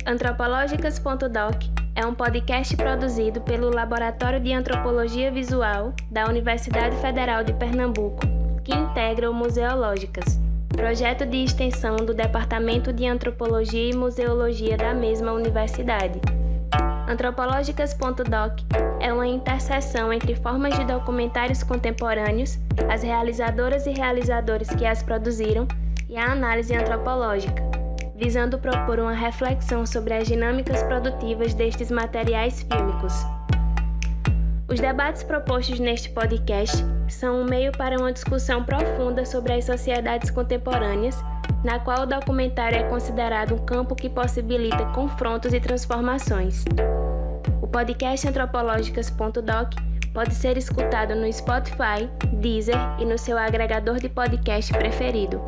Antropológicas.doc é um podcast produzido pelo Laboratório de Antropologia Visual da Universidade Federal de Pernambuco, que integra o Museológicas, projeto de extensão do Departamento de Antropologia e Museologia da mesma universidade. Antropológicas.doc é uma interseção entre formas de documentários contemporâneos, as realizadoras e realizadores que as produziram e a análise antropológica, visando propor uma reflexão sobre as dinâmicas produtivas destes materiais fílmicos. Os debates propostos neste podcast são um meio para uma discussão profunda sobre as sociedades contemporâneas, na qual o documentário é considerado um campo que possibilita confrontos e transformações. O podcast Antropológicas.doc pode ser escutado no Spotify, Deezer e no seu agregador de podcast preferido.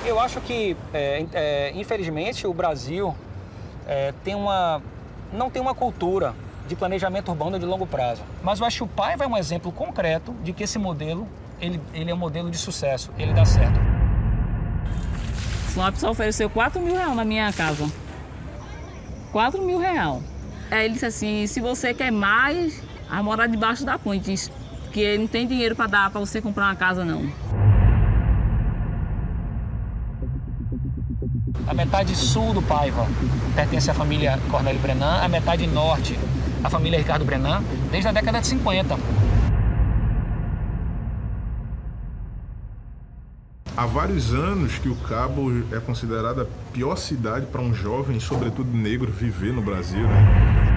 Eu acho que, infelizmente, o Brasil não tem uma cultura de planejamento urbano de longo prazo. Mas eu acho que o Paiva é um exemplo concreto de que esse modelo, ele é um modelo de sucesso, ele dá certo. Uma pessoa ofereceu R$4.000 na minha casa. R$4.000. Aí ele disse assim, se você quer mais, a morar debaixo da ponte, que não tem dinheiro para dar para você comprar uma casa, não. A metade sul do Paiva pertence à família Cornélio Brenan, a metade norte à família Ricardo Brenan, desde a década de 50. Há vários anos que o Cabo é considerada a pior cidade para um jovem, sobretudo negro, viver no Brasil, né?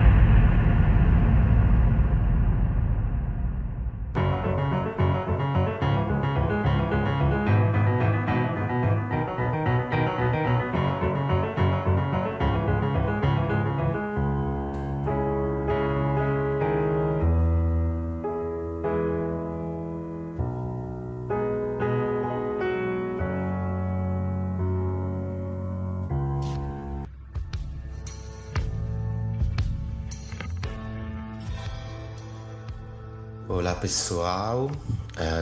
Olá pessoal,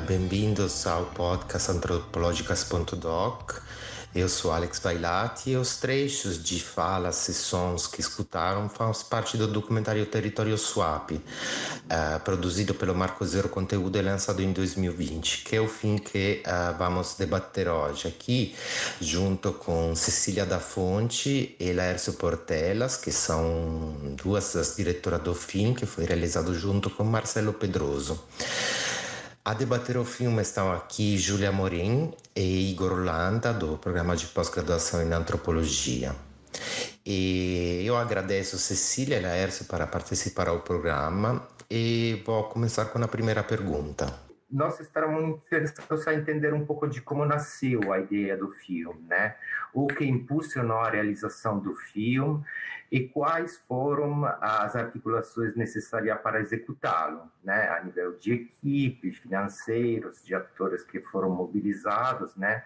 bem-vindos ao podcast Antropológicas.doc. Eu sou Alex Bailati e os trechos de falas e sons que escutaram fazem parte do documentário Território Swap, produzido pelo Marco Zero Conteúdo e lançado em 2020, que é o filme que vamos debater hoje aqui, junto com Cecília da Fonte e Laércio Portelas, que são duas das diretoras do filme, que foi realizado junto com Marcelo Pedroso. A debater o filme estão aqui Júlia Morim e Igor Holanda, do programa de pós-graduação em antropologia. E eu agradeço Cecília e Laércio para participar do programa e vou começar com a primeira pergunta. Nós estamos interessados a entender um pouco de como nasceu a ideia do filme, né? O que impulsionou a realização do filme e quais foram as articulações necessárias para executá-lo, né? A nível de equipe, financeiros, de atores que foram mobilizados, né?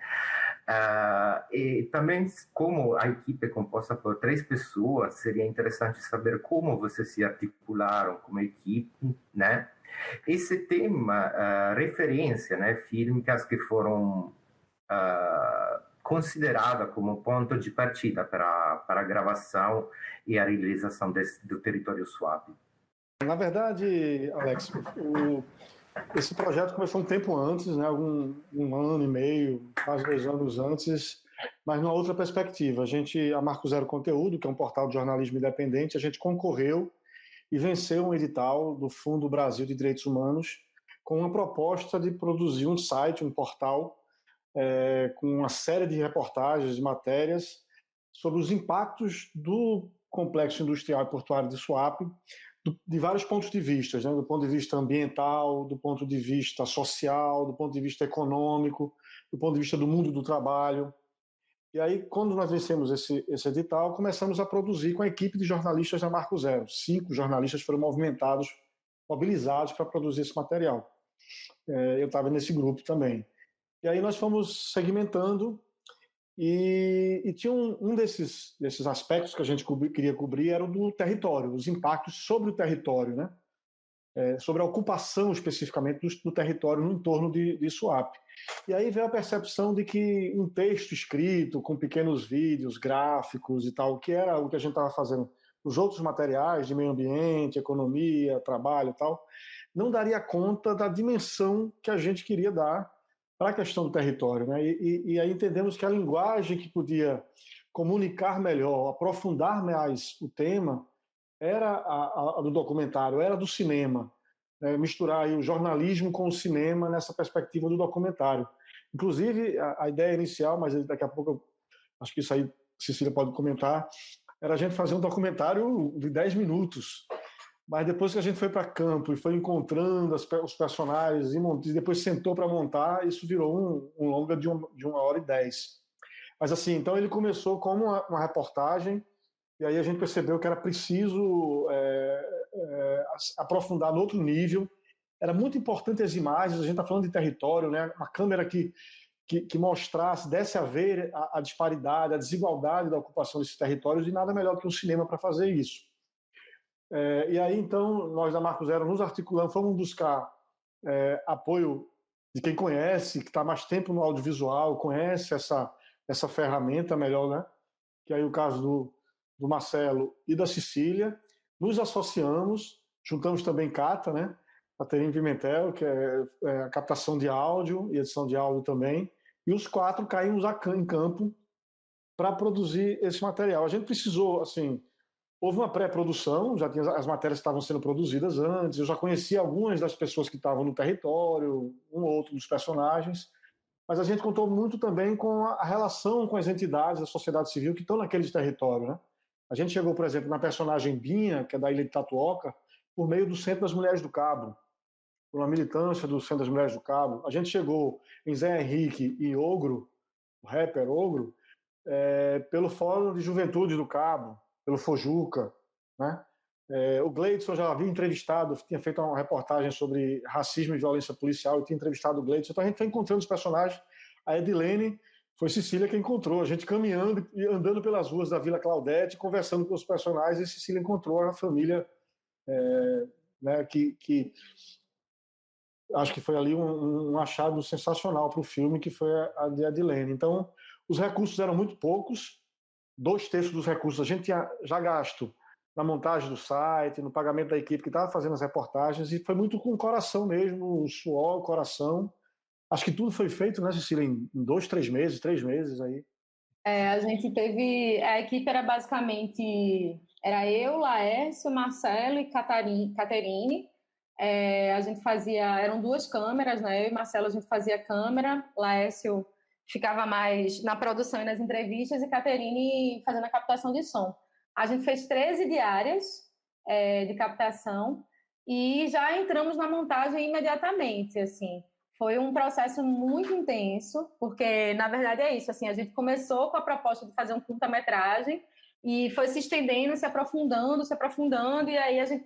E também, como a equipe é composta por 3 pessoas, seria interessante saber como vocês se articularam como equipe, né? Esse tema, referência, né, fílmicas que foram consideradas como ponto de partida para a gravação e a realização do Território Swap. Na verdade, Alex, esse projeto começou um tempo antes, né, um ano e meio, quase 2 anos antes, mas numa outra perspectiva. A Marco Zero Conteúdo, que é um portal de jornalismo independente, a gente concorreu e venceu um edital do Fundo Brasil de Direitos Humanos com uma proposta de produzir um site, um portal, com uma série de reportagens, de matérias sobre os impactos do complexo industrial e portuário de Suape, de vários pontos de vista, né? Do ponto de vista ambiental, do ponto de vista social, do ponto de vista econômico, do ponto de vista do mundo do trabalho. E aí, quando nós vencemos esse edital, começamos a produzir com a equipe de jornalistas da Marco Zero. 5 jornalistas foram mobilizados para produzir esse material. Eu estava nesse grupo também. E aí nós fomos segmentando e tinha um desses aspectos que a gente queria cobrir era o do território, os impactos sobre o território, né? Sobre a ocupação especificamente do território no entorno de Suape. E aí veio a percepção de que um texto escrito com pequenos vídeos, gráficos e tal, que era o que a gente estava fazendo nos outros materiais de meio ambiente, economia, trabalho e tal, não daria conta da dimensão que a gente queria dar para a questão do território, né? E aí entendemos que a linguagem que podia comunicar melhor, aprofundar mais o tema, era a do documentário, era do cinema, né? Misturar aí o jornalismo com o cinema nessa perspectiva do documentário. Inclusive, a ideia inicial, mas daqui a pouco, acho que isso aí Cecília pode comentar, era a gente fazer um documentário de 10 minutos. Mas depois que a gente foi para campo e foi encontrando os personagens e depois sentou para montar, isso virou um longa de 1h10. Mas assim, então ele começou como uma reportagem, e aí a gente percebeu que era preciso aprofundar no outro nível. Era muito importante as imagens, a gente está falando de território, né? Uma câmera que mostrasse, desse a ver a disparidade, a desigualdade da ocupação desses territórios, e nada melhor do que um cinema para fazer isso. E aí, então, nós da Marco Zero nos articulamos, fomos buscar apoio de quem conhece, que está mais tempo no audiovisual, conhece essa ferramenta melhor, né? Que aí o caso do Marcelo e da Cecília. Nos associamos, juntamos também Cata, né? Caterine Pimentel, que é a captação de áudio e edição de áudio também. E os 4 caímos em campo para produzir esse material. A gente precisou, assim... Houve uma pré-produção, já tinha as matérias que estavam sendo produzidas antes, eu já conhecia algumas das pessoas que estavam no território, um ou outro dos personagens, mas a gente contou muito também com a relação com as entidades da sociedade civil que estão naquele território, né? A gente chegou, por exemplo, na personagem Binha, que é da Ilha de Tatuoca, por meio do Centro das Mulheres do Cabo, por uma militância do Centro das Mulheres do Cabo. A gente chegou em Zé Henrique e Ogro, o rapper Ogro, pelo Fórum de Juventude do Cabo, pelo Fojuca, né? O Gleidson já havia entrevistado, tinha feito uma reportagem sobre racismo e violência policial, eu tinha entrevistado o Gleidson, então a gente foi encontrando os personagens. A Edilene foi Cecília que encontrou, a gente caminhando e andando pelas ruas da Vila Claudete, conversando com os personagens, e Cecília encontrou a família, né, que acho que foi ali um achado sensacional para o filme, que foi a de Edilene. Então, os recursos eram muito poucos, 2/3 dos recursos a gente tinha já gasto na montagem do site, no pagamento da equipe que estava fazendo as reportagens, e foi muito com o coração mesmo, o suor, o coração. Acho que tudo foi feito, né, Cecília, em 2, 3 meses, 3 meses aí. A gente teve... A equipe era basicamente... Era eu, Laércio, Marcelo e Caterine. A gente fazia... Eram 2 câmeras, né? Eu e Marcelo a gente fazia câmera, Laércio ficava mais na produção e nas entrevistas, e Caterine fazendo a captação de som. A gente fez 13 diárias de captação e já entramos na montagem imediatamente, assim. Foi um processo muito intenso, porque, na verdade, é isso, assim, a gente começou com a proposta de fazer um curta-metragem e foi se estendendo, se aprofundando, e aí a gente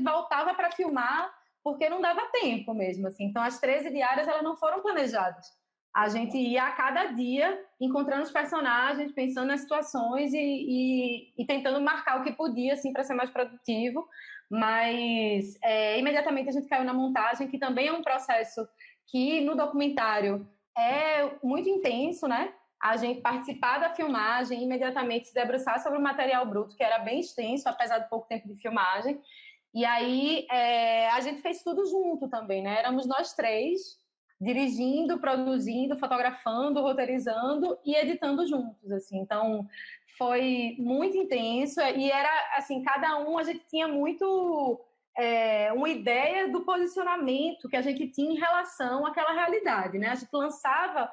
voltava para filmar porque não dava tempo mesmo, assim. Então, as 13 diárias, elas não foram planejadas. A gente ia a cada dia encontrando os personagens, pensando nas situações e tentando marcar o que podia, assim, para ser mais produtivo. Mas imediatamente a gente caiu na montagem, que também é um processo que no documentário é muito intenso, né? A gente participar da filmagem, imediatamente se debruçar sobre o material bruto, que era bem extenso, apesar de pouco tempo de filmagem. E aí a gente fez tudo junto também, né? Éramos nós 3, dirigindo, produzindo, fotografando, roteirizando e editando juntos, assim. Então, foi muito intenso e era, assim, cada um, a gente tinha muito uma ideia do posicionamento que a gente tinha em relação àquela realidade, né? A gente lançava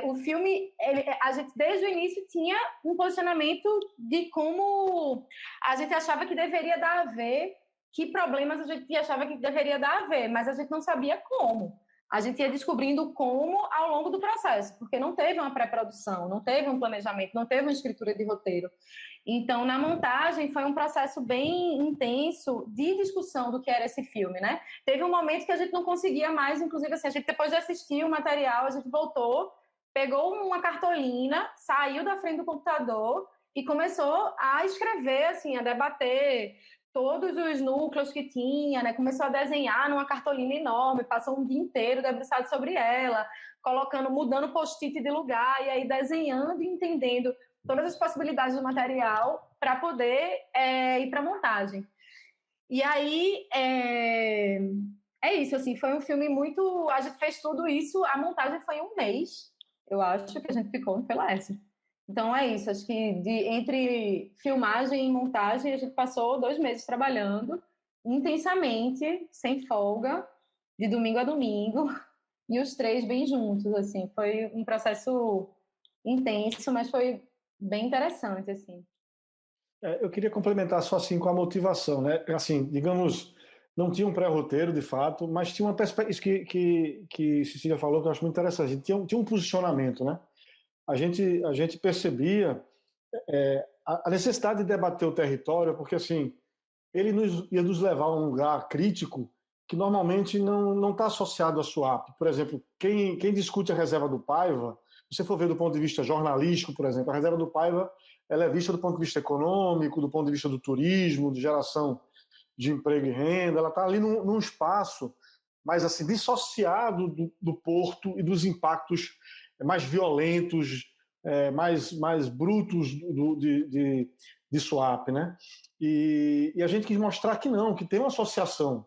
o filme, a gente desde o início tinha um posicionamento de como a gente achava que deveria dar a ver, que problemas a gente achava que deveria dar a ver, mas a gente não sabia como. a gente ia descobrindo como ao longo do processo, porque não teve uma pré-produção, não teve um planejamento, não teve uma escritura de roteiro. Então, na montagem, foi um processo bem intenso de discussão do que era esse filme, né? Teve um momento que a gente não conseguia mais, inclusive, assim, a gente, depois de assistir o material, a gente voltou, pegou uma cartolina, saiu da frente do computador e começou a escrever, assim, a debater todos os núcleos que tinha, né? Começou a desenhar numa cartolina enorme, passou um dia inteiro debruçado sobre ela, mudando post-it de lugar, e aí desenhando e entendendo todas as possibilidades do material para poder ir para a montagem. E aí, é isso, assim, foi um filme muito... A gente fez tudo isso, a montagem foi em um mês, eu acho que a gente ficou no Laércio. Então é isso, acho que entre filmagem e montagem a gente passou 2 meses trabalhando intensamente, sem folga, de domingo a domingo, e os 3 bem juntos, assim. Foi um processo intenso, mas foi bem interessante, assim. Eu queria complementar só assim com a motivação, né? Assim, digamos, não tinha um pré-roteiro de fato, mas tinha uma perspectiva que Cecília falou que eu acho muito interessante. Tinha um posicionamento, né? A gente percebia a necessidade de debater o território, porque assim ele ia nos levar a um lugar crítico que normalmente não está associado à SUAP. Por exemplo, quem discute a reserva do Paiva, se você for ver do ponto de vista jornalístico, por exemplo, a reserva do Paiva ela é vista do ponto de vista econômico, do ponto de vista do turismo, de geração de emprego e renda, ela está ali num espaço mais assim, dissociado do porto e dos impactos mais violentos, mais brutos de SUAP, né? E a gente quis mostrar que não, que tem uma associação.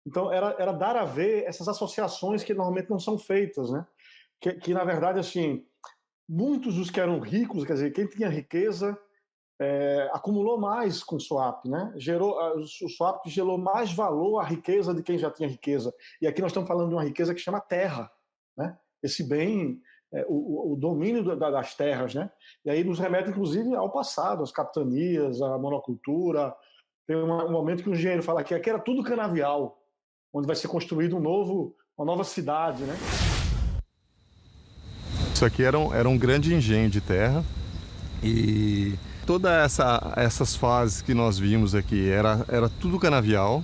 Então, era dar a ver essas associações que normalmente não são feitas, né? Que na verdade, assim, muitos dos que eram ricos, quer dizer, quem tinha riqueza, acumulou mais com o SUAP, né? O SUAP gerou mais valor à riqueza de quem já tinha riqueza. E aqui nós estamos falando de uma riqueza que chama terra, né? Esse bem... o domínio das terras, né? E aí nos remete, inclusive, ao passado, às capitanias, à monocultura. Tem um momento que o engenheiro fala que aqui era tudo canavial, onde vai ser construído uma nova cidade, né? Isso aqui era um grande engenho de terra e todas essas fases que nós vimos aqui era tudo canavial.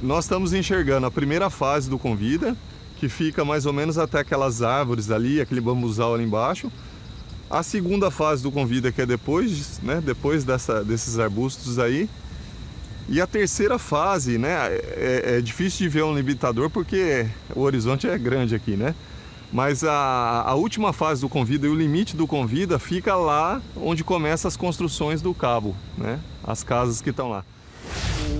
Nós estamos enxergando a primeira fase do Convida, que fica mais ou menos até aquelas árvores ali, aquele bambuzal ali embaixo. A segunda fase do Convida, que é depois, né, depois desses arbustos aí. E a terceira fase, né, é difícil de ver um limitador porque o horizonte é grande aqui, né? Mas a última fase do Convida e o limite do Convida fica lá onde começam as construções do cabo, né? As casas que estão lá.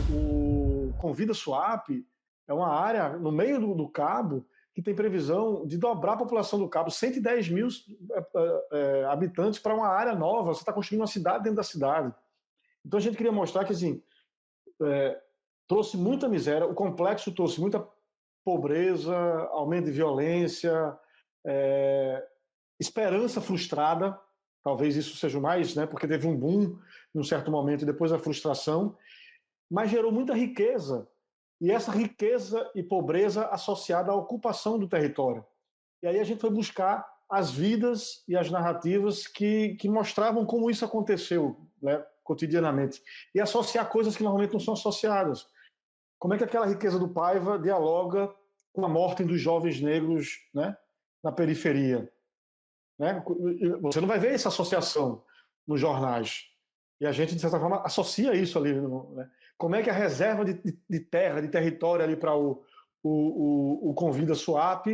O Convida SUAP é uma área no meio do cabo que tem previsão de dobrar a população do cabo, 110 mil habitantes para uma área nova. Você está construindo uma cidade dentro da cidade. Então a gente queria mostrar que assim, trouxe muita miséria, o complexo trouxe muita pobreza, aumento de violência, esperança frustrada, talvez isso seja o mais, né, porque teve um boom em um certo momento e depois a frustração, mas gerou muita riqueza. E essa riqueza e pobreza associada à ocupação do território. E aí a gente foi buscar as vidas e as narrativas que mostravam como isso aconteceu, né, cotidianamente. E associar coisas que normalmente não são associadas. Como é que aquela riqueza do Paiva dialoga com a morte dos jovens negros, né, na periferia? Né? Você não vai ver essa associação nos jornais. E a gente, de certa forma, associa isso ali, né? Como é que a reserva de terra, de território ali para o Convida SUAP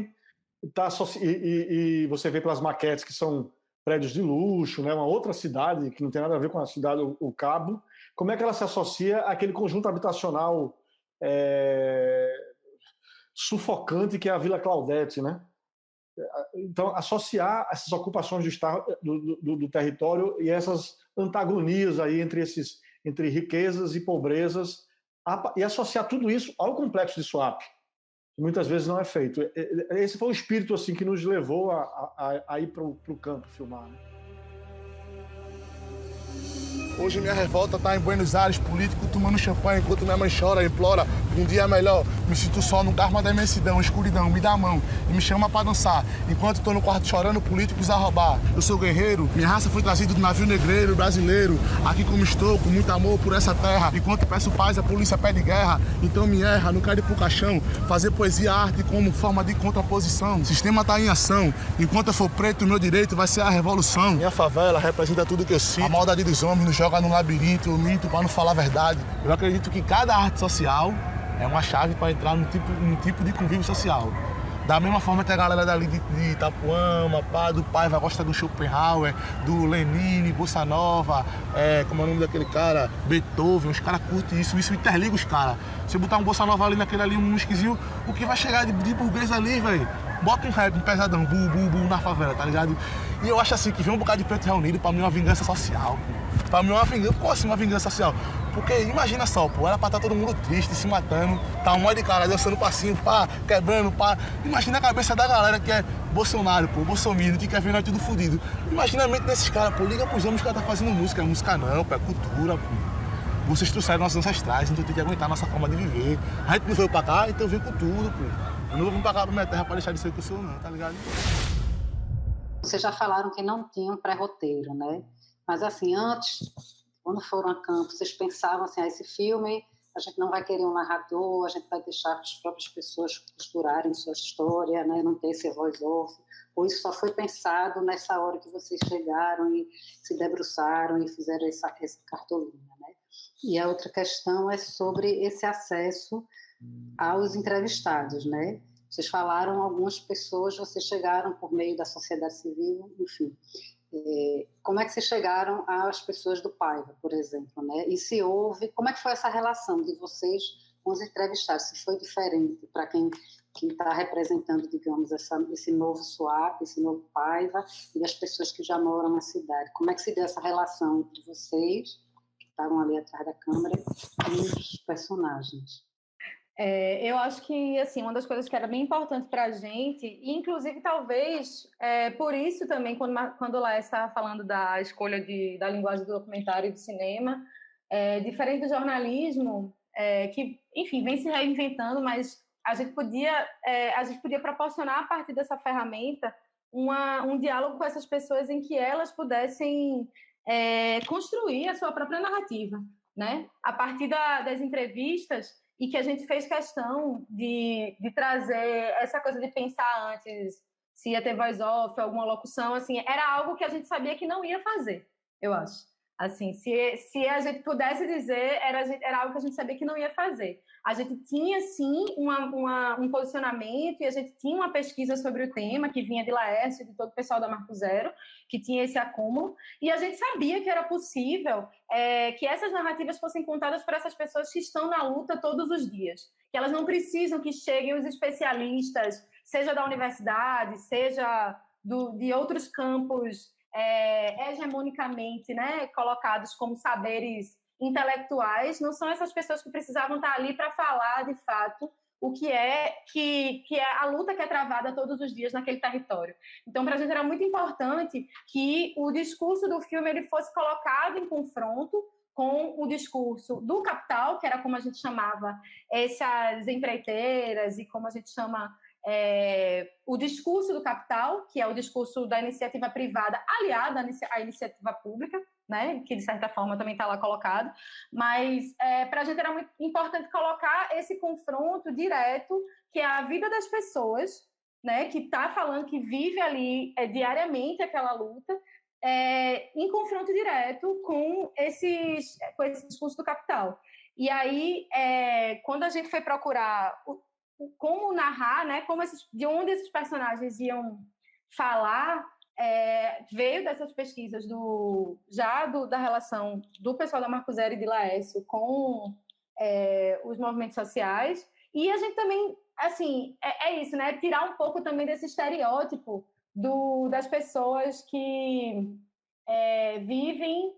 tá e você vê pelas maquetes que são prédios de luxo, né? Uma outra cidade que não tem nada a ver com a cidade, o Cabo, como é que ela se associa àquele conjunto habitacional sufocante que é a Vila Claudete, né? Então, associar essas ocupações do território e essas antagonias aí entre riquezas e pobrezas, e associar tudo isso ao complexo de SUAP, que muitas vezes não é feito. Esse foi o espírito assim, que nos levou a ir para o campo filmar, né? Hoje minha revolta tá em Buenos Aires, político tomando champanhe enquanto minha mãe chora, implora um dia melhor. Me sinto só no karma da imensidão, escuridão, me dá a mão e me chama pra dançar. Enquanto tô no quarto chorando, políticos a roubar. Eu sou guerreiro, minha raça foi trazida do navio negreiro brasileiro. Aqui como estou, com muito amor por essa terra. Enquanto peço paz, a polícia pede guerra. Então me erra, não quero ir pro caixão. Fazer poesia, arte como forma de contraposição. O sistema tá em ação. Enquanto eu for preto, meu direito vai ser a revolução. Minha favela representa tudo que eu sinto. A maldade dos homens nos joga no labirinto, eu minto pra não falar a verdade. Eu acredito que cada arte social é uma chave para entrar num tipo de convívio social. Da mesma forma que a galera dali de Itapuama, do Paiva gosta do Schopenhauer, do Lenine, Bossa Nova, como é o nome daquele cara? Beethoven, os caras curtem isso interliga os caras. Se botar um Bossa Nova ali naquele ali, um musquizinho, o que vai chegar de burguês ali, velho? Bota um rap, um pesadão, na favela, tá ligado? E eu acho assim, que vem um bocado de preto reunido, pra mim é uma vingança social, pô. Pra mim é uma vingança, como assim uma vingança social? Porque imagina só, pô, era pra estar todo mundo triste, se matando, tá um monte de cara dançando passinho, pá, quebrando, pá. Imagina a cabeça da galera que é Bolsonaro, pô, Bolsominion, que quer ver nós tudo fudido. Imagina a mente desses caras, pô, liga pros homens que tá fazendo música, música não, pô, é cultura, pô. Vocês trouxeram nossos ancestrais, então tem que aguentar a nossa forma de viver. A gente não veio pra cá, então vem com tudo, pô. Eu não vou vir pra cá pra minha terra pra deixar de ser o que eu sou, não, tá ligado? Vocês já falaram que não tinham pré-roteiro, né? Mas assim, antes, quando foram a campo, vocês pensavam assim, esse filme, a gente não vai querer um narrador, a gente vai deixar as próprias pessoas costurarem sua história, né? Não ter esse voice-off. Ou isso só foi pensado nessa hora que vocês chegaram e se debruçaram e fizeram essa cartolina, né? E a outra questão é sobre esse acesso aos entrevistados, né? Vocês falaram, algumas pessoas, vocês chegaram por meio da sociedade civil, enfim. Como é que vocês chegaram às pessoas do Paiva, por exemplo, né? E se houve, como é que foi essa relação de vocês com os entrevistados? Se foi diferente para quem está representando, digamos, esse novo SWAP, esse novo Paiva, e as pessoas que já moram na cidade? Como é que se deu essa relação entre vocês, que estavam ali atrás da câmera, e os personagens? Eu acho que, assim, uma das coisas que era bem importante para a gente, e inclusive talvez por isso também, quando o Laércio estava falando da escolha da linguagem do documentário e do cinema, diferente do jornalismo, que, enfim, vem se reinventando, mas a gente podia proporcionar, a partir dessa ferramenta, um diálogo com essas pessoas em que elas pudessem construir a sua própria narrativa, né? A partir das entrevistas, e que a gente fez questão de trazer essa coisa de pensar antes se ia ter voice-off, alguma locução, assim, era algo que a gente sabia que não ia fazer, eu acho. Assim, se a gente pudesse dizer, era algo que a gente sabia que não ia fazer. A gente tinha, sim, um posicionamento e a gente tinha uma pesquisa sobre o tema que vinha de Laércio e de todo o pessoal da Marco Zero, que tinha esse acúmulo, e a gente sabia que era possível que essas narrativas fossem contadas por essas pessoas que estão na luta todos os dias, que elas não precisam que cheguem os especialistas, seja da universidade, seja de outros campos hegemonicamente, né, colocados como saberes intelectuais. Não são essas pessoas que precisavam estar ali para falar, de fato, o que é a luta que é travada todos os dias naquele território. Então, para a gente era muito importante que o discurso do filme ele fosse colocado em confronto com o discurso do capital, que era como a gente chamava essas empreiteiras e como a gente chama o discurso do capital, que é o discurso da iniciativa privada aliada à iniciativa pública, né, que de certa forma também está lá colocado, mas para a gente era muito importante colocar esse confronto direto, que é a vida das pessoas, né, que está falando, que vive ali diariamente aquela luta, em confronto direto com esse discurso do capital. E aí, quando a gente foi procurar como narrar, né, de onde esses personagens iam falar, veio dessas pesquisas da relação do pessoal da Marco Zero e de Laércio com os movimentos sociais. E a gente também, assim, isso, né, tirar um pouco também desse estereótipo das pessoas que vivem,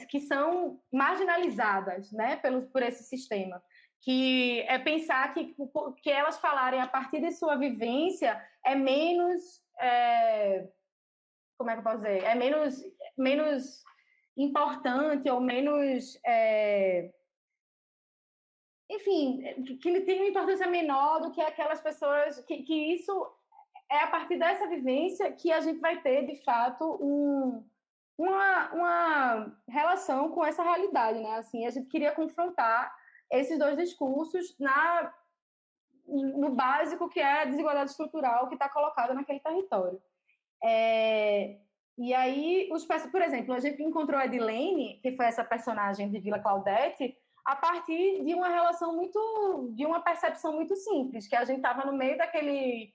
que são marginalizadas, né, por esse sistema. Que é pensar que elas falarem a partir de sua vivência é menos... como é que eu posso dizer? É menos importante ou menos... enfim, que ele tem uma importância menor do que aquelas pessoas... Que isso é a partir dessa vivência que a gente vai ter, de fato, uma relação com essa realidade, né? Assim, a gente queria confrontar esses dois discursos no básico, que é a desigualdade estrutural que está colocada naquele território. E aí, por exemplo, a gente encontrou a Edilene, que foi essa personagem de Vila Claudete, a partir de uma relação de uma percepção muito simples, que a gente estava no meio daquele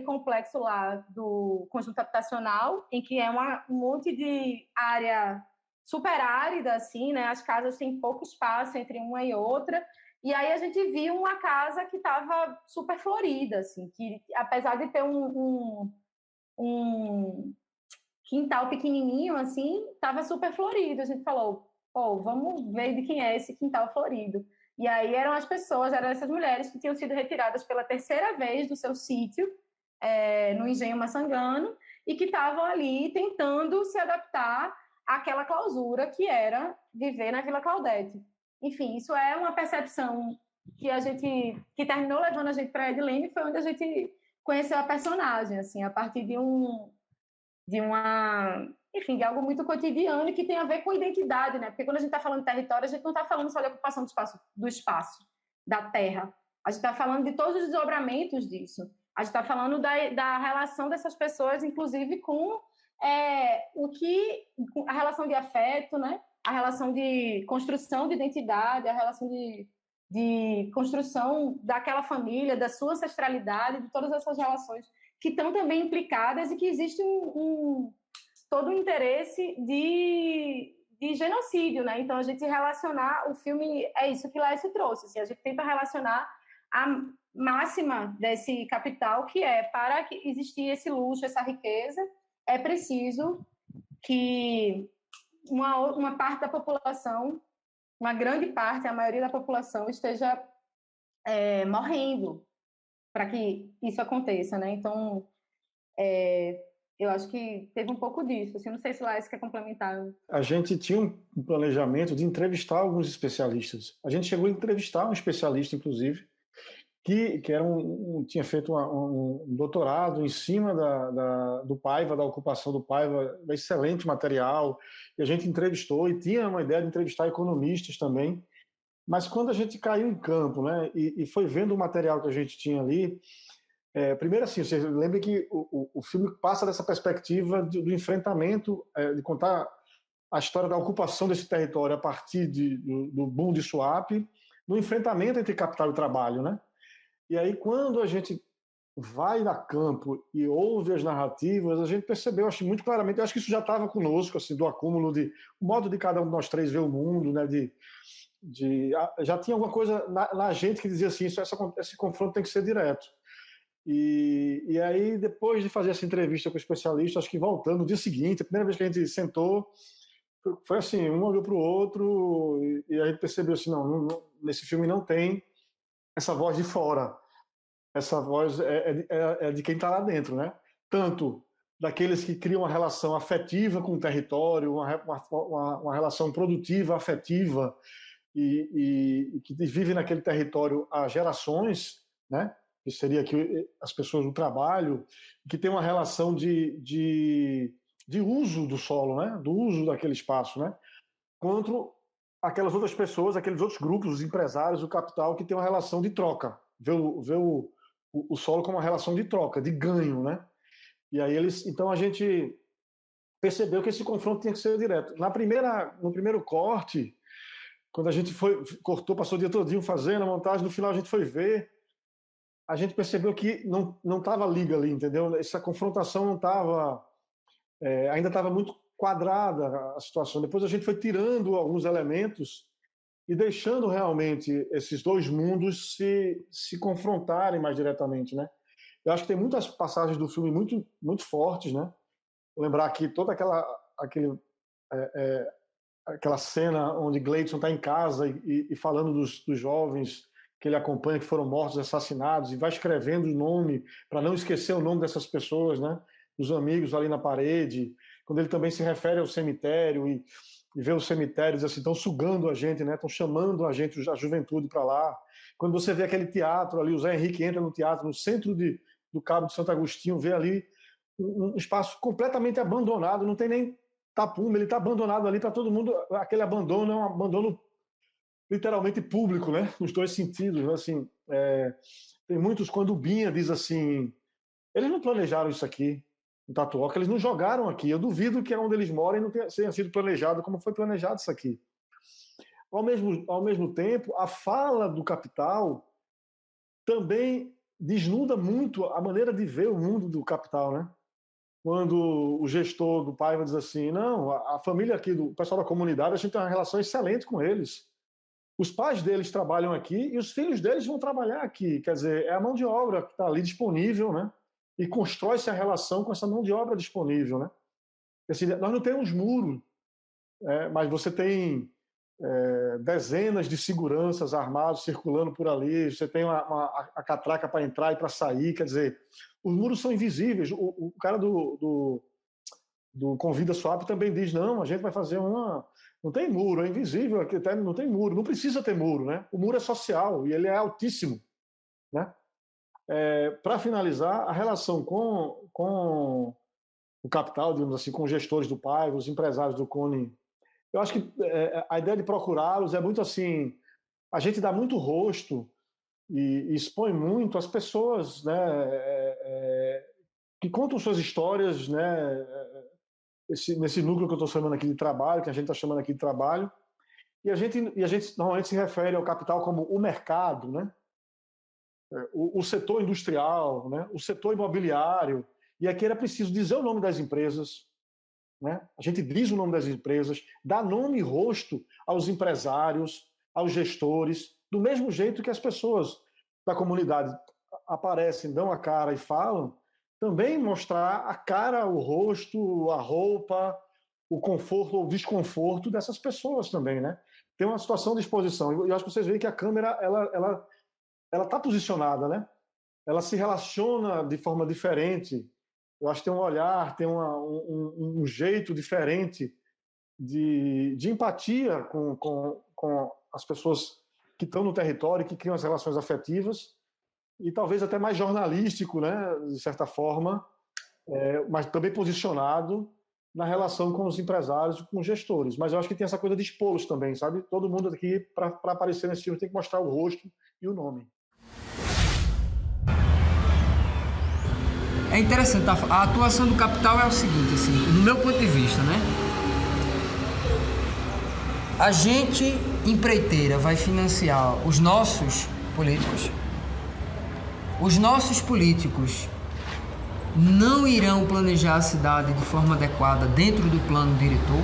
complexo lá do conjunto habitacional, em que é um monte de área super árida, assim, né? As casas têm pouco espaço entre uma e outra, e aí a gente viu uma casa que estava super florida, assim, que apesar de ter um quintal pequenininho, assim, estava super florido. A gente falou, vamos ver de quem é esse quintal florido. E aí eram essas mulheres que tinham sido retiradas pela terceira vez do seu sítio, no Engenho Maçangano, e que estavam ali tentando se adaptar àquela clausura que era viver na Vila Claudete. Enfim, isso é uma percepção que terminou levando a gente para a Edilene, foi onde a gente conheceu a personagem, assim, a partir de algo muito cotidiano e que tem a ver com identidade, né? Porque quando a gente está falando de território, a gente não está falando só de ocupação do espaço, da terra. A gente está falando de todos os desdobramentos disso. A gente está falando da relação dessas pessoas, inclusive, com a relação de afeto, né? A relação de construção de identidade, a relação de construção daquela família, da sua ancestralidade, de todas essas relações que estão também implicadas e que existe todo um interesse de genocídio, né? Então, a gente relacionar o filme, é isso que Laércio trouxe, assim, a gente tenta relacionar a máxima desse capital, que para que existir esse luxo, essa riqueza, é preciso que uma parte da população, uma grande parte, a maioria da população, esteja morrendo para que isso aconteça, né? Então, eu acho que teve um pouco disso. Assim, não sei se lá isso quer complementar. A gente tinha um planejamento de entrevistar alguns especialistas. A gente chegou a entrevistar um especialista, inclusive, que tinha feito um doutorado em cima do Paiva, da ocupação do Paiva, excelente material, e a gente entrevistou, e tinha uma ideia de entrevistar economistas também, mas quando a gente caiu em campo, né, e foi vendo o material que a gente tinha ali, primeiro assim, você lembra que o filme passa dessa perspectiva do enfrentamento, de contar a história da ocupação desse território a partir do boom de swap, no enfrentamento entre capital e trabalho, né? E aí, quando a gente vai a campo e ouve as narrativas, a gente percebeu, acho muito claramente, eu acho que isso já estava conosco, assim, do acúmulo o modo de cada um de nós três ver o mundo, né? Já tinha alguma coisa na gente que dizia assim, esse confronto tem que ser direto. E aí, depois de fazer essa entrevista com o especialista, acho que voltando, no dia seguinte, a primeira vez que a gente sentou, foi assim, um olhou para o outro e a gente percebeu assim, não, nesse filme não tem essa voz de fora, essa voz é de quem está lá dentro, né? Tanto daqueles que criam uma relação afetiva com o território, uma relação produtiva, afetiva, e que vivem naquele território há gerações, né? Que seria aqui as pessoas do trabalho, que tem uma relação de uso do solo, né? Do uso daquele espaço, né? Contra aquelas outras pessoas, aqueles outros grupos, os empresários, o capital, que tem uma relação de troca, vê o solo como uma relação de troca, de ganho, né? E aí então a gente percebeu que esse confronto tinha que ser direto. No primeiro corte, quando a gente cortou, passou o dia todinho fazendo a montagem, no final a gente foi ver, a gente percebeu que não estava liga ali, entendeu? Essa confrontação não estava, ainda estava muito quadrada a situação. Depois a gente foi tirando alguns elementos e deixando realmente esses dois mundos se confrontarem mais diretamente, né? Eu acho que tem muitas passagens do filme muito, muito fortes, né? Vou lembrar aqui toda aquela cena onde Gleidson está em casa e falando dos jovens que ele acompanha, que foram mortos, assassinados, e vai escrevendo o nome para não esquecer o nome dessas pessoas, né? Dos amigos ali na parede. quando ele também se refere ao cemitério e vê os cemitérios assim, estão sugando a gente, né? Estão chamando a gente, a juventude para lá. Quando você vê aquele teatro ali, o Zé Henrique entra no teatro, no centro do Cabo de Santo Agostinho, vê ali um espaço completamente abandonado, não tem nem tapume, ele está abandonado ali para todo mundo. Aquele abandono é um abandono literalmente público, né? Nos dois sentidos, né? Assim, tem muitos, quando o Binha diz assim, eles não planejaram isso aqui, no Tatuoca, eles não jogaram aqui, eu duvido que onde eles moram não tenha sido planejado como foi planejado isso aqui. Ao mesmo tempo, a fala do Capital também desnuda muito a maneira de ver o mundo do Capital, né? Quando o gestor do Paiva diz assim, não, a família aqui, o pessoal da comunidade, a gente tem uma relação excelente com eles. Os pais deles trabalham aqui e os filhos deles vão trabalhar aqui. Quer dizer, é a mão de obra que está ali disponível, né? E constrói-se a relação com essa mão de obra disponível, né? Assim, nós não temos muro, mas você tem dezenas de seguranças armados circulando por ali, você tem a catraca para entrar e para sair, quer dizer, os muros são invisíveis. O cara do Convida Swap também diz, não, a gente vai fazer não tem muro, é invisível, não tem muro, não precisa ter muro, né? O muro é social e ele é altíssimo, né? Para finalizar, a relação com o capital, digamos assim, com os gestores do Paiva, os empresários do Cone, eu acho que a ideia de procurá-los é muito assim, a gente dá muito rosto e expõe muito as pessoas, né, que contam suas histórias, né, nesse núcleo que eu estou chamando aqui de trabalho, que a gente está chamando aqui de trabalho, e a gente normalmente se refere ao capital como o mercado, né, o setor industrial, né, o setor imobiliário, e aqui era preciso dizer o nome das empresas, né? A gente diz o nome das empresas, dá nome e rosto aos empresários, aos gestores, do mesmo jeito que as pessoas da comunidade aparecem, dão a cara e falam, também mostrar a cara, o rosto, a roupa, o conforto ou desconforto dessas pessoas também, né? Tem uma situação de exposição. E eu acho que vocês veem que a câmera ela está posicionada, né? Ela se relaciona de forma diferente. Eu acho que tem um olhar, tem um jeito diferente de empatia com as pessoas que estão no território, que criam as relações afetivas, e talvez até mais jornalístico, né, de certa forma, mas também posicionado na relação com os empresários e com os gestores. Mas eu acho que tem essa coisa de expô-los também, sabe? Todo mundo aqui, para aparecer nesse filme, tem que mostrar o rosto e o nome. É interessante, a atuação do capital é o seguinte, assim, no meu ponto de vista, né? A gente, empreiteira, vai financiar os nossos políticos. Os nossos políticos não irão planejar a cidade de forma adequada dentro do plano diretor,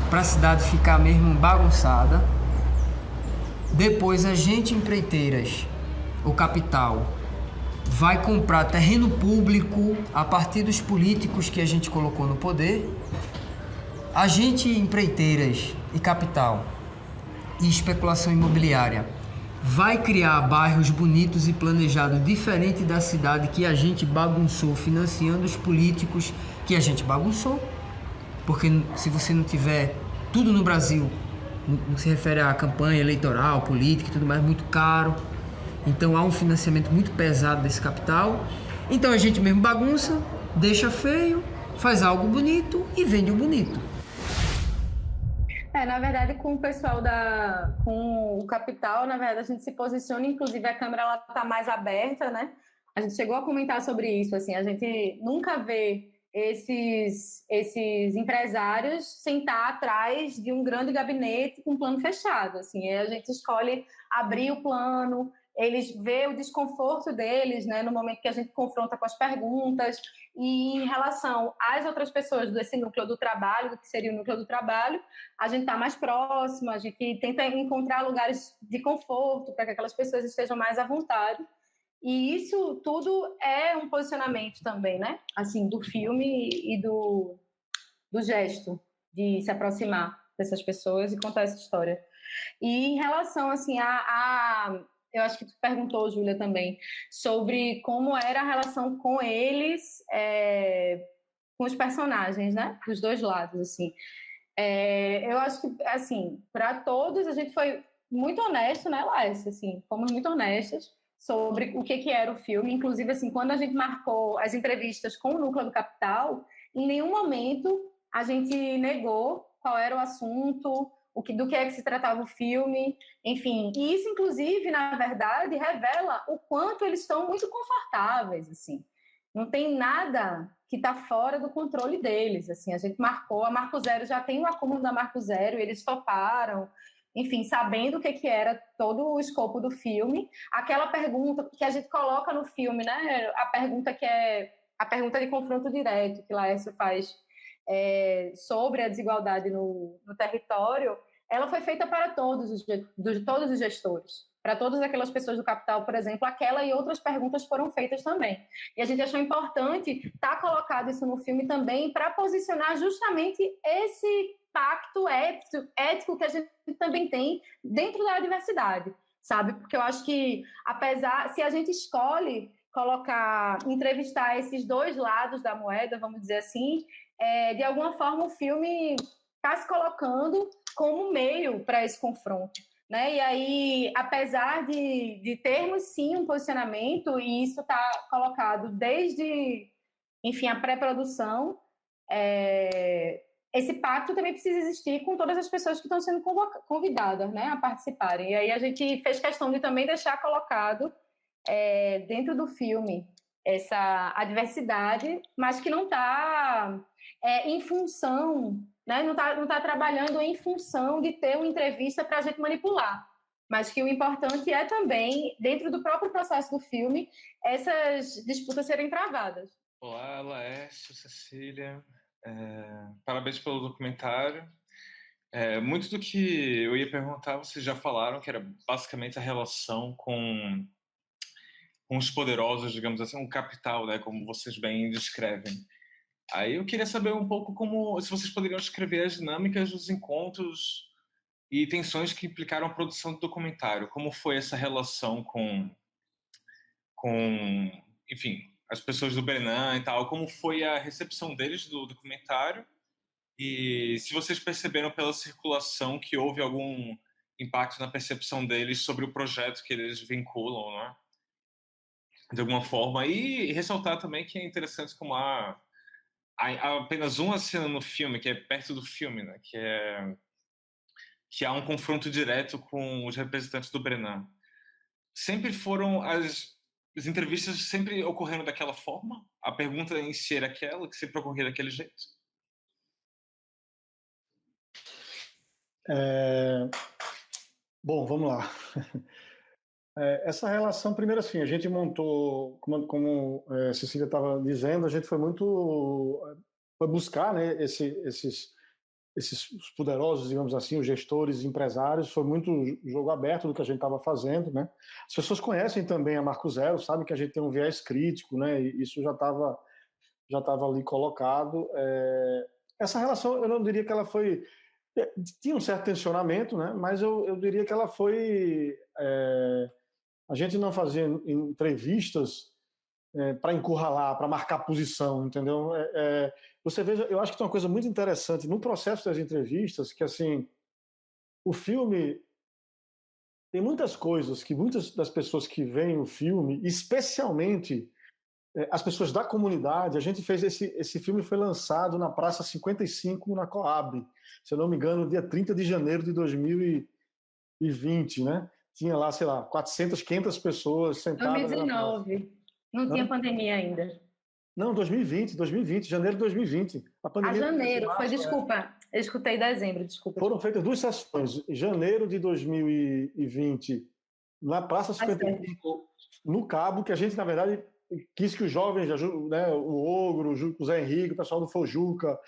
para a cidade ficar mesmo bagunçada. Depois a gente, empreiteiras, o capital, vai comprar terreno público a partir dos políticos que a gente colocou no poder. A gente, empreiteiras e capital e especulação imobiliária, vai criar bairros bonitos e planejados diferente da cidade que a gente bagunçou, financiando os políticos que a gente bagunçou. Porque se você não tiver tudo no Brasil, no que se refere à campanha eleitoral, política e tudo mais, muito caro. Então há um financiamento muito pesado desse capital. Então a gente mesmo bagunça, deixa feio, faz algo bonito e vende o bonito. Na verdade, com o pessoal com o capital, na verdade a gente se posiciona, inclusive a câmera ela está mais aberta, né? A gente chegou a comentar sobre isso, assim, a gente nunca vê esses empresários sentar atrás de um grande gabinete com um plano fechado, assim, a gente escolhe abrir o plano, eles veem o desconforto deles, né, no momento que a gente confronta com as perguntas, e em relação às outras pessoas desse núcleo do trabalho, que seria o núcleo do trabalho, a gente está mais próximo, a gente tenta encontrar lugares de conforto para que aquelas pessoas estejam mais à vontade. E isso tudo é um posicionamento também, né? Assim, do filme e do gesto de se aproximar dessas pessoas e contar essa história. E em relação, assim, eu acho que tu perguntou, Júlia, também, sobre como era a relação com eles, com com os personagens, né? Dos dois lados, assim. Eu acho que, assim, para todos, a gente foi muito honesto, né, Laércio? Assim, fomos muito honestas sobre o que era o filme. Inclusive, assim, quando a gente marcou as entrevistas com o Núcleo do Capital, em nenhum momento a gente negou qual era o assunto, do que é que se tratava o filme, enfim. E isso, inclusive, na verdade, revela o quanto eles estão muito confortáveis, assim. Não tem nada que está fora do controle deles, assim. A gente marcou, a Marco Zero já tem o acúmulo da Marco Zero, eles toparam, enfim, sabendo o que era todo o escopo do filme. Aquela pergunta que a gente coloca no filme, né? A pergunta que é a pergunta de confronto direto que Laércio faz sobre a desigualdade no território, ela foi feita para todos os gestores. Para todas aquelas pessoas do capital, por exemplo, aquela e outras perguntas foram feitas também. E a gente achou importante estar colocado isso no filme também para posicionar justamente esse pacto ético que a gente também tem dentro da diversidade, sabe? Porque eu acho que, se a gente escolhe entrevistar esses dois lados da moeda, vamos dizer assim, de alguma forma o filme está se colocando como meio para esse confronto. Né? E aí, apesar de termos, sim, um posicionamento, e isso está colocado desde, enfim, a pré-produção, esse pacto também precisa existir com todas as pessoas que estão sendo convidadas, né, a participarem. E aí a gente fez questão de também deixar colocado dentro do filme a diversidade, mas que não está em função... Né? Não tá trabalhando em função de ter uma entrevista para a gente manipular, mas que o importante é também, dentro do próprio processo do filme, essas disputas serem travadas. Olá, Laércio, Cecília, parabéns pelo documentário. Muito do que eu ia perguntar, vocês já falaram, que era basicamente a relação com os poderosos, digamos assim, o capital, né, como vocês bem descrevem. Aí eu queria saber um pouco se vocês poderiam escrever as dinâmicas dos encontros e tensões que implicaram a produção do documentário. Como foi essa relação com enfim, as pessoas do Brenan e tal? Como foi a recepção deles do documentário? E se vocês perceberam pela circulação que houve algum impacto na percepção deles sobre o projeto que eles vinculam, né? De alguma forma. E ressaltar também que é interessante como há apenas uma cena no filme, que é perto do filme, né? Que há um confronto direto com os representantes do Brenan. Sempre foram as entrevistas sempre ocorreram daquela forma? A pergunta em si era aquela, que sempre ocorria daquele jeito? Bom, vamos lá. Essa relação, primeiro assim, a gente montou, como a Cecília estava dizendo, a gente foi buscar, né, esses poderosos, digamos assim, os gestores, empresários, foi muito jogo aberto do que a gente estava fazendo, né? As pessoas conhecem também a Marco Zero, sabem que a gente tem um viés crítico, né? E isso já estava ali colocado. Essa relação, eu não diria que ela foi... Tinha um certo tensionamento, né? Mas eu diria que ela foi... A gente não fazia entrevistas para encurralar, para marcar posição, entendeu? Você veja, eu acho que tem uma coisa muito interessante no processo das entrevistas, que assim, o filme tem muitas coisas que muitas das pessoas que veem o filme, especialmente as pessoas da comunidade, a gente fez esse filme foi lançado na Praça 55 na Coab, se eu não me engano, dia 30 de janeiro de 2020, né? Tinha lá, sei lá, 400, 500 pessoas sentadas. 2019. Não tinha pandemia ainda. Não, 2020, janeiro de 2020. A pandemia janeiro, foi, desculpa. Eu escutei dezembro, desculpa. Foram feitas 2 sessões. Em janeiro de 2020, na Praça 55, no Cabo, que a gente, na verdade, quis que os jovens, né, o Ogro, o Zé Henrique, o pessoal do Fojuca,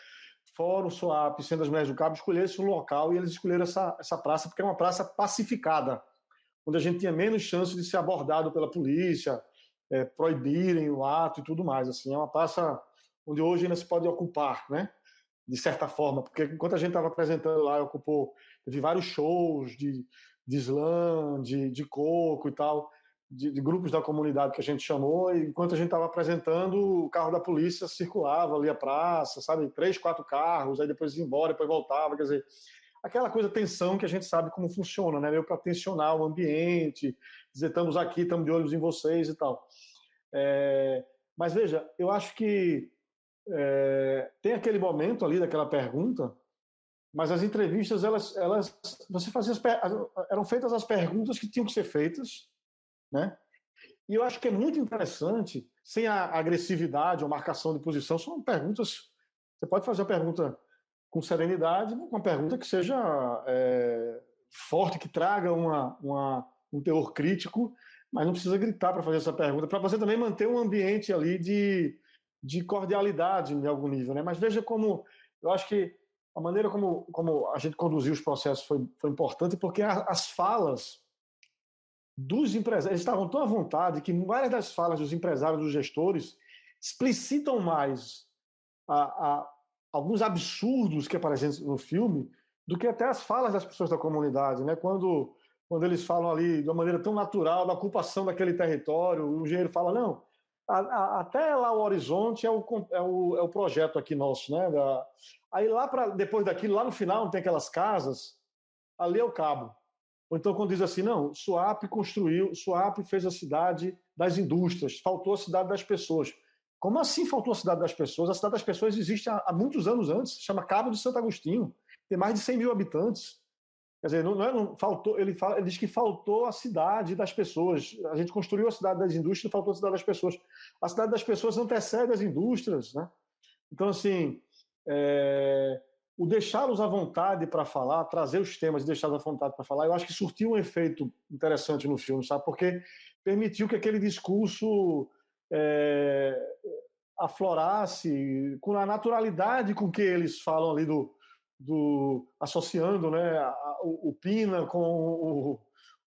Fórum Swap, Centro das Mulheres do Cabo, escolhessem o local e eles escolheram essa praça porque é uma praça pacificada, onde a gente tinha menos chance de ser abordado pela polícia, proibirem o ato e tudo mais. Assim, é uma praça onde hoje ainda se pode ocupar, né? De certa forma, porque enquanto a gente estava apresentando lá, teve vários shows de slam, de coco e tal. de grupos da comunidade que a gente chamou, e enquanto a gente estava apresentando, o carro da polícia circulava ali a praça, sabe? 3, 4 carros, aí depois ia embora, depois voltava, quer dizer, aquela coisa, tensão, que a gente sabe como funciona, né? Meio para tensionar o ambiente, dizer, estamos aqui, estamos de olhos em vocês e tal. Mas veja, eu acho que tem aquele momento ali daquela pergunta, mas as entrevistas, você fazia eram feitas as perguntas que tinham que ser feitas, né? E eu acho que é muito interessante, sem a agressividade ou marcação de posição, são perguntas. Você pode fazer a pergunta com serenidade, uma pergunta que seja forte, que traga um teor crítico, mas não precisa gritar para fazer essa pergunta, para você também manter um ambiente ali de cordialidade em algum nível, né? Mas veja como eu acho que a maneira como a gente conduziu os processos foi importante, porque as falas dos empresários, eles estavam tão à vontade que várias das falas dos empresários, dos gestores, explicitam mais alguns absurdos que aparecem no filme do que até as falas das pessoas da comunidade, né? Quando eles falam ali de uma maneira tão natural da ocupação daquele território, o engenheiro fala, não, até lá o horizonte é o projeto aqui nosso, né? Aí depois daquilo, lá no final, não tem aquelas casas, ali é o cabo. Ou então quando diz assim, não, Suape fez a cidade das indústrias, faltou a cidade das pessoas. Como assim faltou a cidade das pessoas? A cidade das pessoas existe há muitos anos antes, se chama Cabo de Santo Agostinho, tem mais de 100 mil habitantes. Quer dizer, não faltou, ele diz que faltou a cidade das pessoas. A gente construiu a cidade das indústrias, faltou a cidade das pessoas. A cidade das pessoas antecede as indústrias, né? Então, assim, o deixá-los à vontade para falar, trazer os temas e deixá-los à vontade para falar, eu acho que surtiu um efeito interessante no filme, sabe? Porque permitiu que aquele discurso aflorasse com a naturalidade com que eles falam ali associando, né, o Pina com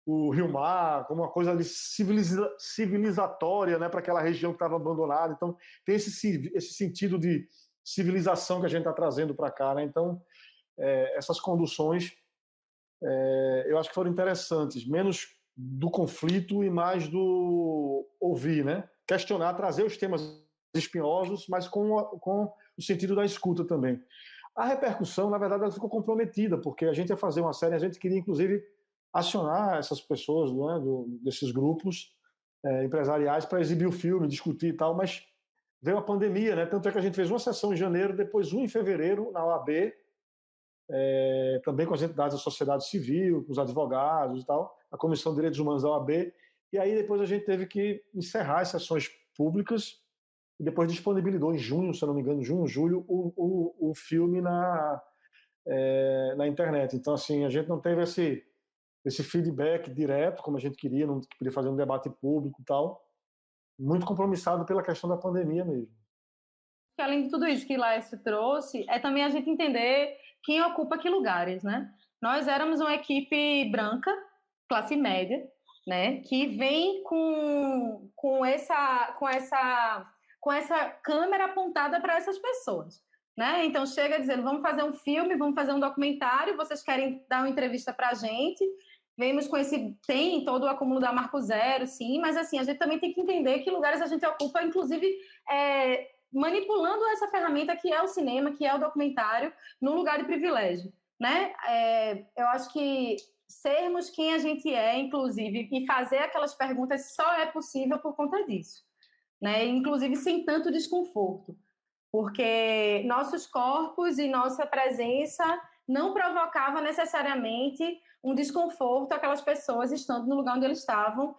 o Rio Mar, como uma coisa ali civilizatória, né, para aquela região que estava abandonada. Então tem esse sentido de civilização que a gente está trazendo para cá, né? Então essas conduções eu acho que foram interessantes, menos do conflito e mais do ouvir, né? Questionar, trazer os temas espinhosos, mas com o sentido da escuta também. A repercussão, na verdade, ela ficou comprometida, porque a gente ia fazer uma série, a gente queria, inclusive, acionar essas pessoas, né, desses grupos empresariais para exibir o filme, discutir e tal, mas veio a pandemia, né? Tanto é que a gente fez uma sessão em janeiro, depois uma em fevereiro, na OAB, também com as entidades da sociedade civil, com os advogados e tal, a Comissão de Direitos Humanos da OAB, e aí depois a gente teve que encerrar as sessões públicas, e depois disponibilizou em junho, se eu não me engano, junho, julho, o filme na internet. Então, assim, a gente não teve esse feedback direto, como a gente queria, não queria fazer um debate público e tal, muito compromissado pela questão da pandemia mesmo. Além de tudo isso que Laércio trouxe, é também a gente entender quem ocupa que lugares, né? Nós éramos uma equipe branca, classe média, né, que vem com essa câmera apontada para essas pessoas, né? Então chega dizendo, vamos fazer um filme, vamos fazer um documentário, vocês querem dar uma entrevista para a gente, vemos tem todo o acúmulo da Marco Zero, sim, mas assim, a gente também tem que entender que lugares a gente ocupa, inclusive manipulando essa ferramenta que é o cinema, que é o documentário, num lugar de privilégio, né? Eu acho que sermos quem a gente é, inclusive, e fazer aquelas perguntas só é possível por conta disso, né? Inclusive sem tanto desconforto, porque nossos corpos e nossa presença não provocava necessariamente um desconforto aquelas pessoas estando no lugar onde eles estavam,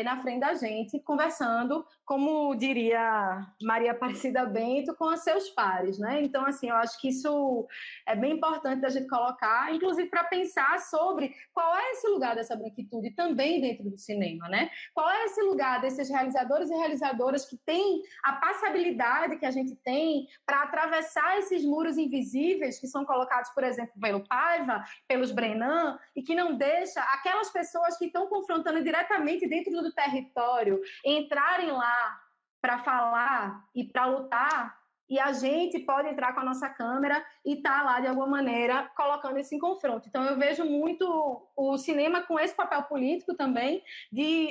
na frente da gente, conversando, como diria Maria Aparecida Bento, com os seus pares, né? Então, assim, eu acho que isso é bem importante da gente colocar, inclusive para pensar sobre qual é esse lugar dessa branquitude também dentro do cinema, né? Qual é esse lugar desses realizadores e realizadoras que têm a passabilidade que a gente tem para atravessar esses muros invisíveis que são colocados, por exemplo, pelo Paiva, pelos Brenan, e que não deixa aquelas pessoas que estão confrontando diretamente dentro do território entrarem lá para falar e para lutar e a gente pode entrar com a nossa câmera e estar lá, de alguma maneira, colocando isso em confronto. Então, eu vejo muito o cinema com esse papel político também,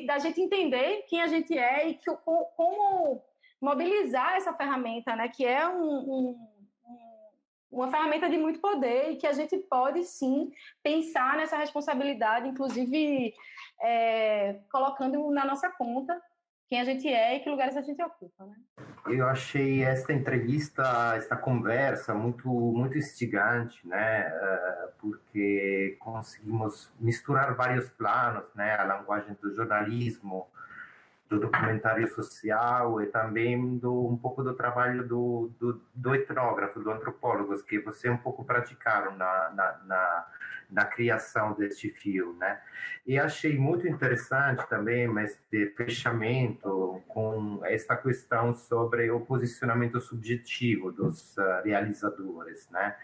da gente entender quem a gente é e como mobilizar essa ferramenta, né, que é uma ferramenta de muito poder e que a gente pode, sim, pensar nessa responsabilidade, inclusive colocando na nossa conta quem a gente é e que lugares a gente ocupa, né? Eu achei esta entrevista, esta conversa muito instigante, né? Porque conseguimos misturar vários planos, né? A linguagem do jornalismo, do documentário social e também um pouco do trabalho do etnógrafo, do antropólogo, que você um pouco praticaram na criação deste filme, né? E achei muito interessante também este fechamento com esta questão sobre o posicionamento subjetivo dos realizadores, né?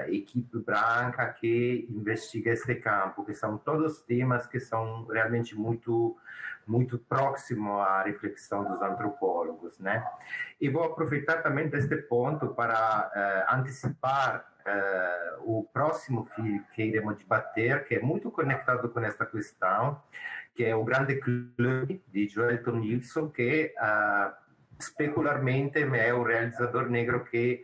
Equipe branca que investiga este campo, que são todos temas que são realmente muito próximo à reflexão dos antropólogos, né? E vou aproveitar também deste ponto para antecipar o próximo filme que iremos debater, que é muito conectado com esta questão, que é o Grande Clube, de Joelton Nilsson, que especularmente é o realizador negro que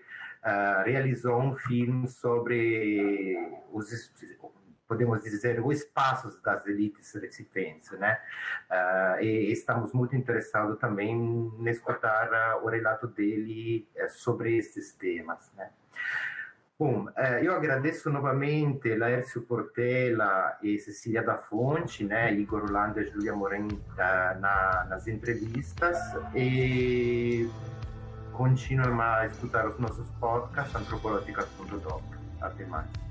realizou um filme sobre podemos dizer, os espaços das elites recifenses, né? E estamos muito interessados também em escutar o relato dele sobre esses temas, né? Bom, eu agradeço novamente Laércio Portela e Cecília da Fonte, né? Igor Holanda e Júlia Morim nas entrevistas, e continuem a escutar os nossos podcasts antropológicas.doc. Até mais.